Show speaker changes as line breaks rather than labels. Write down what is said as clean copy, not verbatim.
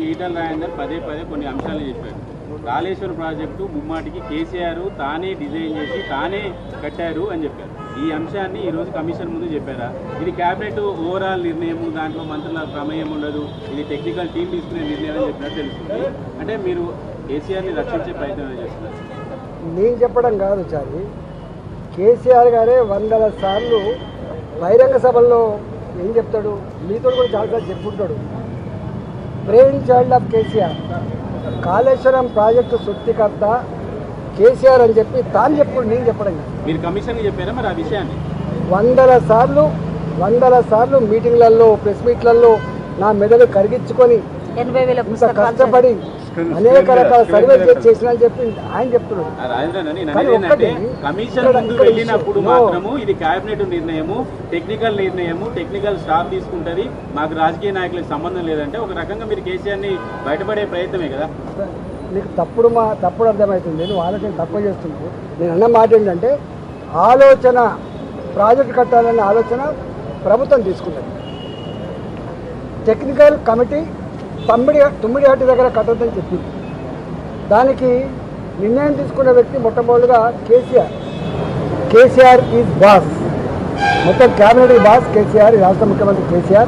ఈటల రాజేందర్ పదే పదే కొన్ని అంశాలు చెప్పారు. కాళేశ్వరం ప్రాజెక్టు ముమ్మాటికి కేసీఆర్ తానే డిజైన్ చేసి తానే కట్టారు అని చెప్పారు. ఈ అంశాన్ని ఈరోజు కమిషన్ ముందు చెప్పారా? ఇది క్యాబినెట్ ఓవరాల్ నిర్ణయం, దాంట్లో మంత్రుల ప్రమేయం ఉండదు, ఇది టెక్నికల్ టీం తీసుకునే నిర్ణయం అని చెప్పినట్టు తెలుస్తుంది. అంటే మీరు కేసీఆర్ని రక్షించే ప్రయత్నం చేస్తున్నారు.
నేను చెప్పడం కాదు చారి, కేసీఆర్ గారే వందల సార్లు బహిరంగ సభల్లో ఏం చెప్తాడు, మీతో కూడా చాలాసార్లు చెప్పుకుంటాడు. Brain child of KCR, Kaleshwaram project సృష్టికర్త కేసీఆర్ అని చెప్పి తాను చెప్పుడు, నేను చెప్పడం కాదు.
మీరు కమిషన్కి చెప్పారా మరి ఆ విషయాన్ని? వందల సార్లు మీటింగ్లలో, ప్రెస్ మీట్లలో నా మెదడు కరిగించుకొని ఇంత కష్టపడి అనేక రకాల సర్వే చేసిన చెప్పి ఆయన చెప్తున్నాడు. కమిషన్ ముందు వెళ్ళినప్పుడు మాత్రము ఇది కేబినెట్ నిర్ణయము, టెక్నికల్ స్టాఫ్ తీసుకుంటది, మాకు రాజకీయ నాయకులకు సంబంధం లేదంటే ఒక రకంగా మీరు కేసీఆర్ని బయటపడే ప్రయత్నమే కదా.
నీకు తప్పుడు అర్థమవుతుంది, నువ్వు ఆలోచన తక్కువ చేస్తున్నావు. నేను అన్న మాట ఏంటంటే, ఆలోచన ప్రాజెక్టు కట్టాలనే ఆలోచన ప్రభుత్వం తీసుకుంటుంది. టెక్నికల్ కమిటీ తుమ్మిడిహట్టి దగ్గర కట్టొద్దని చెప్పింది. దానికి నిర్ణయం తీసుకున్న వ్యక్తి మొట్టమొదటిగా కేసీఆర్ ఈజ్ బాస్, మొత్తం క్యాబినెట్ బాస్ కేసీఆర్, రాష్ట్ర ముఖ్యమంత్రి కేసీఆర్.